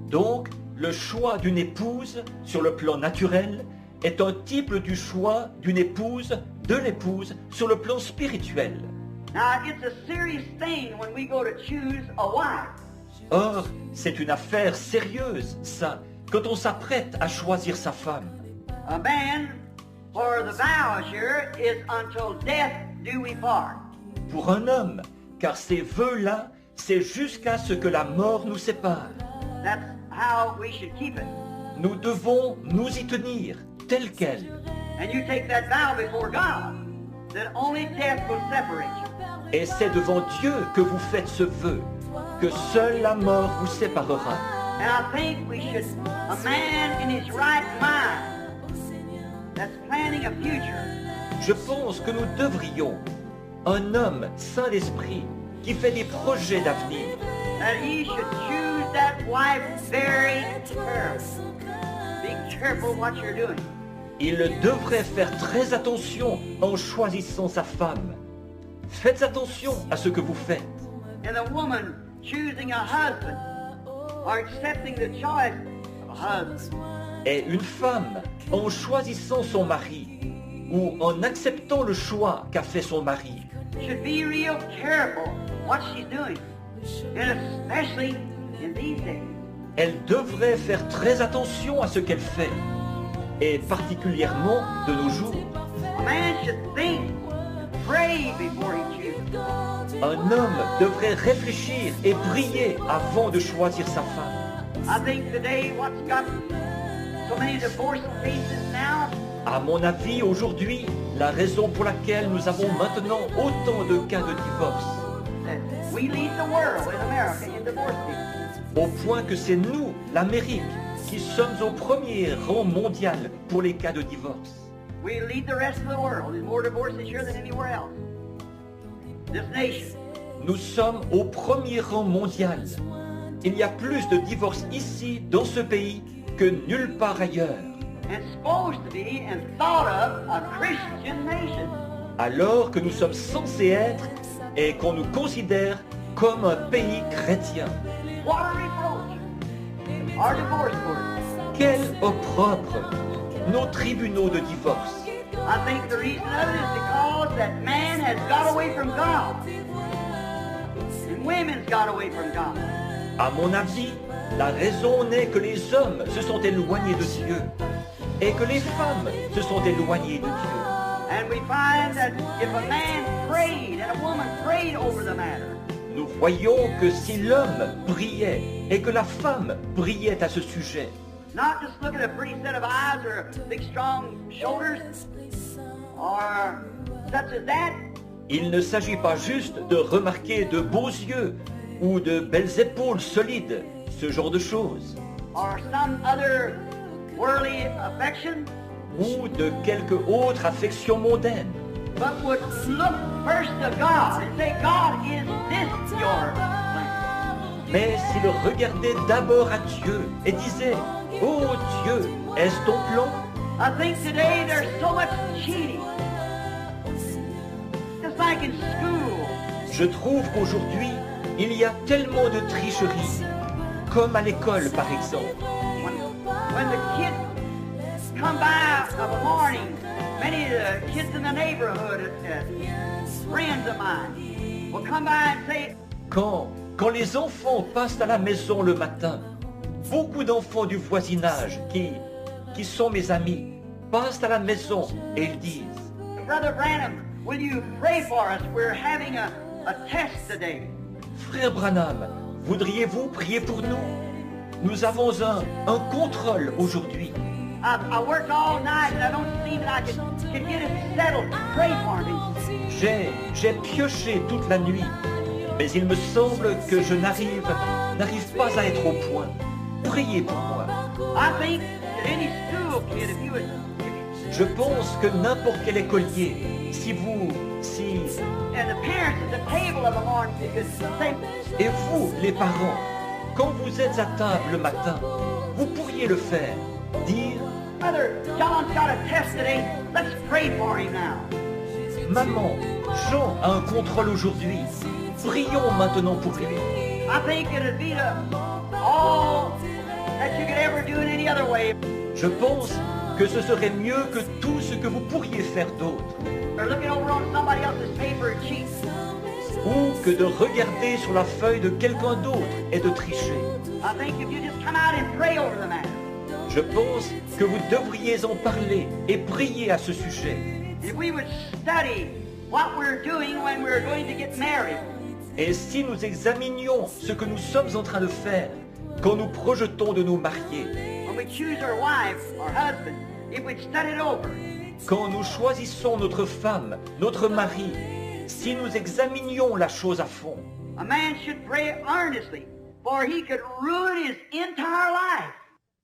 Donc, le choix d'une épouse sur le plan naturel est un type du choix d'une épouse, de l'épouse, sur le plan spirituel. Now, it's a serious thing when we go to choose a wife. Or, c'est une affaire sérieuse, ça, quand on s'apprête à choisir sa femme. A man, for the vow here, is until death do we part. Pour un homme, car ces vœux-là, c'est jusqu'à ce que la mort nous sépare. That's how we should keep it. Nous devons nous y tenir, tel quel. And you take that vow before God, that only death will separate you. Et c'est devant Dieu que vous faites ce vœu, que seule la mort vous séparera. And I think we should, a man in his right mind, that's planning a future, Je pense que nous devrions, un homme saint d'esprit, qui fait des projets d'avenir, that he should choose that wife very carefully. Be careful what you're doing. il devrait faire très attention en choisissant sa femme. Faites attention à ce que vous faites. And a woman choosing a husband or accepting the choice of a husband. Et une femme, en choisissant son mari, ou en acceptant le choix qu'a fait son mari, Should be real careful what she's doing. And especially in these days. elle devrait faire très attention à ce qu'elle fait, et particulièrement de nos jours. A man should think, pray before he chooses. Un homme devrait réfléchir et prier avant de choisir sa femme. I think today what's got so many divorce cases now, À mon avis, aujourd'hui, la raison pour laquelle nous avons maintenant autant de cas de divorce, that we lead the world in America in divorce cases. au point que c'est nous, l'Amérique, qui sommes au premier rang mondial pour les cas de divorce. We lead the rest of the world. There's more divorces here than anywhere else. This nation. Nous sommes au premier rang mondial. Il y a plus de divorces ici, dans ce pays, que nulle part ailleurs. And supposed to be and thought of a Christian nation. Alors que nous sommes censés être et qu'on nous considère comme un pays chrétien. What a reproach. Our divorce court. Quel opprobre! Nos tribunaux de divorce. I think the reason of it is because that man has got away from God. And women's got away from God. À mon avis, la raison n'est que les hommes se sont éloignés de Dieu et que les femmes se sont éloignées de Dieu. And we find that if a man prayed and a woman prayed over the matter, Nous voyons que si l'homme priait et que la femme priait à ce sujet, not just look at a pretty set of eyes or big strong shoulders or such as that, il ne s'agit pas juste de remarquer de beaux yeux ou de belles épaules solides, ce genre de choses, or some other worldly affection, ou de quelque autre affection mondaine, but would look first to God and say, God, is this your plan? mais s'il regardait d'abord à Dieu et disait, oh Dieu, est-ce ton plan? I think today there's so much cheating. Just like in school, Je trouve qu'aujourd'hui, il y a tellement de tricheries, comme à l'école par exemple. when the kids come by of a morning, many of the kids in the neighborhood, friends of mine, will come by and say, Quand les enfants passent à la maison le matin, beaucoup d'enfants du voisinage qui sont mes amis passent à la maison et ils disent, Brother Branham, will you pray for us? We're having a test today. Frère Branham, voudriez-vous prier pour nous? Nous avons un contrôle aujourd'hui. I worked all night and I don't see that I can get it settled. Pray for me. J'ai pioché toute la nuit, mais il me semble que je n'arrive pas à être au point. Priez pour moi. I think that any school kid, if you would, Je pense que n'importe quel écolier, si and the parents at the table of the morning, you could say, et vous, les parents, quand vous êtes à table le matin, vous pourriez le faire, dire, Brother John's got a test today. Let's pray for him now. Maman, Jean a un contrôle aujourd'hui. Prions maintenant pour lui. I think it'd be to all way. Je pense que ce serait mieux que tout ce que vous pourriez faire d'autre, Or looking over on somebody else's paper and cheating. ou que de regarder sur la feuille de quelqu'un d'autre et de tricher. I think if you just come out and pray over the matter, Je pense que vous devriez en parler et prier à ce sujet. if we would study what we're doing when we're going to get married, Et si nous examinions ce que nous sommes en train de faire quand nous projetons de nous marier, when we choose our wife or husband, if we'd study it over, quand nous choisissons notre femme, notre mari, si nous examinions la chose à fond, a man should pray earnestly, for he could ruin his entire life.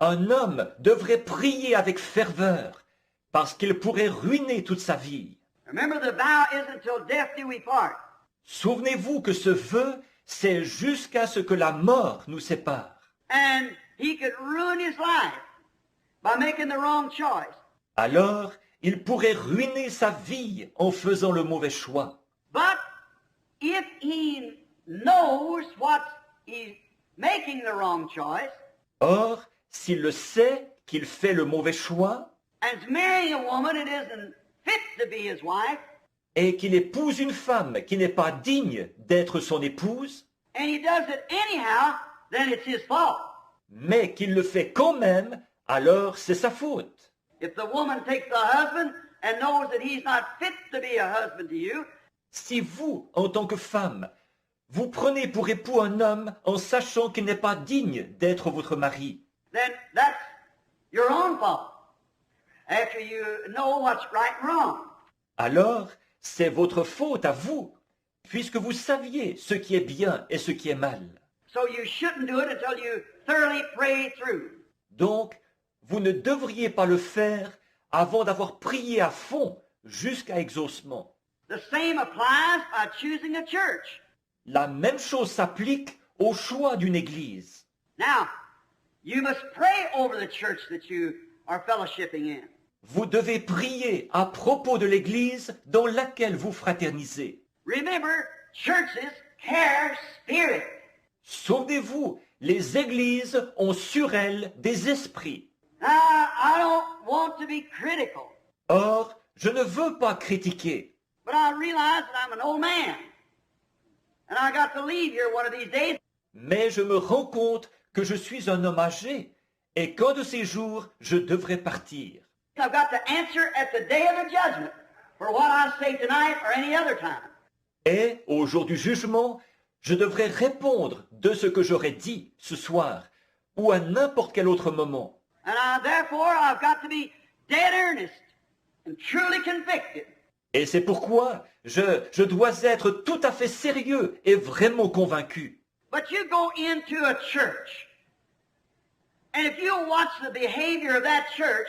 un homme devrait prier avec ferveur parce qu'il pourrait ruiner toute sa vie. Remember, the vow isn't till death do we part. Souvenez-vous que ce vœu, c'est jusqu'à ce que la mort nous sépare. And he could ruin his life by making the wrong choice. Alors, il pourrait ruiner sa vie en faisant le mauvais choix. But if he knows what he's making the wrong choice, Or, s'il le sait qu'il fait le mauvais choix and is marrying a woman that isn't fit to be his wife, et qu'il épouse une femme qui n'est pas digne d'être son épouse, and he does it anyhow, then it's his fault. mais qu'il le fait quand même, alors c'est sa faute. If the woman takes the husband and knows that he's not fit to be a husband to you, Si vous, en tant que femme, vous prenez pour époux un homme en sachant qu'il n'est pas digne d'être votre mari, then that's your own fault. After you know what's right and wrong. alors c'est votre faute à vous, puisque vous saviez ce qui est bien et ce qui est mal. So you shouldn't do it until you thoroughly pray through. Donc, vous ne devriez pas le faire avant d'avoir prié à fond jusqu'à exaucement. The same applies by choosing a church. La même chose s'applique au choix d'une église. Now, you must pray over the church that you are fellowshipping in. Vous devez prier à propos de l'église dans laquelle vous fraternisez. Remember, churches carry spirit. Souvenez-vous, les églises ont sur elles des esprits. Now, I don't want to be critical, Or, je ne veux pas critiquer, but I realize that I'm an old man. And I got to leave here one of these days. mais je me rends compte que je suis un homme âgé et qu'un de ces jours, je devrais partir. I've got to answer at the day of the judgment for what I say tonight or any other time. Et, au jour du jugement, je devrais répondre de ce que j'aurais dit ce soir ou à n'importe quel autre moment. And therefore, I've got to be dead earnest and truly convicted. Et c'est pourquoi je dois être tout à fait sérieux et vraiment convaincu. But you go into a church, and if you watch the behavior of that church,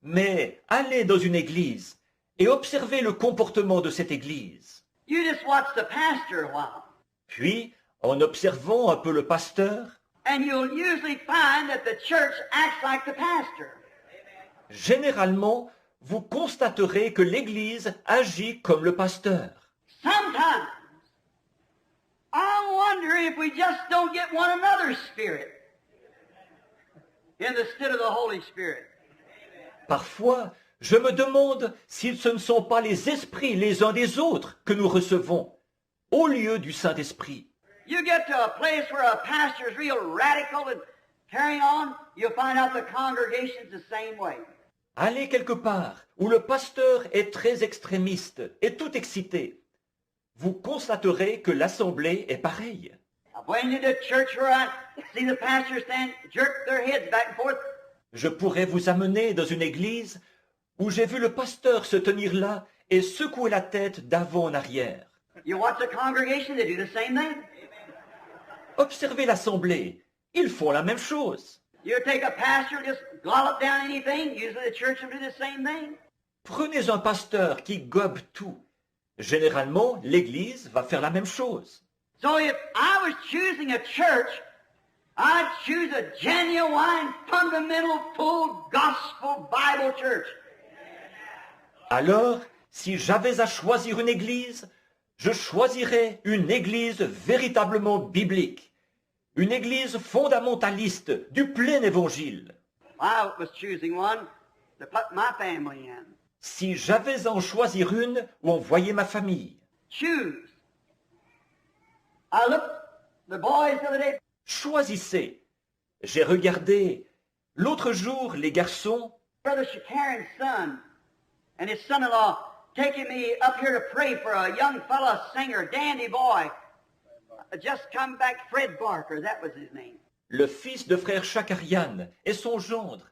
Mais allez dans une église et observez le comportement de cette église. you just watch the pastor a while, Puis, en observant un peu le pasteur, and you'll usually find that the church acts like the pastor. généralement, vous constaterez que l'église agit comme le pasteur. Sometimes, I wonder if we just don't get one another's spirit instead of the Holy Spirit. Parfois, je me demande si ce ne sont pas les esprits les uns des autres que nous recevons, au lieu du Saint-Esprit. You get to a place where a pastor is real radical and carrying on, you'll find out the congregation's the same way. Allez quelque part où le pasteur est très extrémiste et tout excité. Vous constaterez que l'assemblée est pareille. I've went into the church where I see the pastor stand, jerk their heads back and forth. Je pourrais vous amener dans une église où j'ai vu le pasteur se tenir là et secouer la tête d'avant en arrière. You watch the congregation, they do the same thing. Observez l'assemblée, ils font la même chose. You take a pastor, just gollop down anything, usually the church will do the same thing. Prenez un pasteur qui gobe tout. Généralement, l'église va faire la même chose. So if I was choosing a church, I'd choose a genuine, fundamental, full gospel Bible church. Alors, si j'avais à choisir une église, je choisirais une église véritablement biblique, une église fondamentaliste du plein évangile. I was choosing one to put my family in. Si j'avais à en choisir une où envoyer ma famille. Choose. I looked the boys the other day. Choisissez. J'ai regardé l'autre jour les garçons, Brother Shakaran's son and his son-in-law taking me up here to pray for a young fella singer, dandy boy. Just come back, Fred Barker, that was his name. le fils de frère Shakarian et son gendre,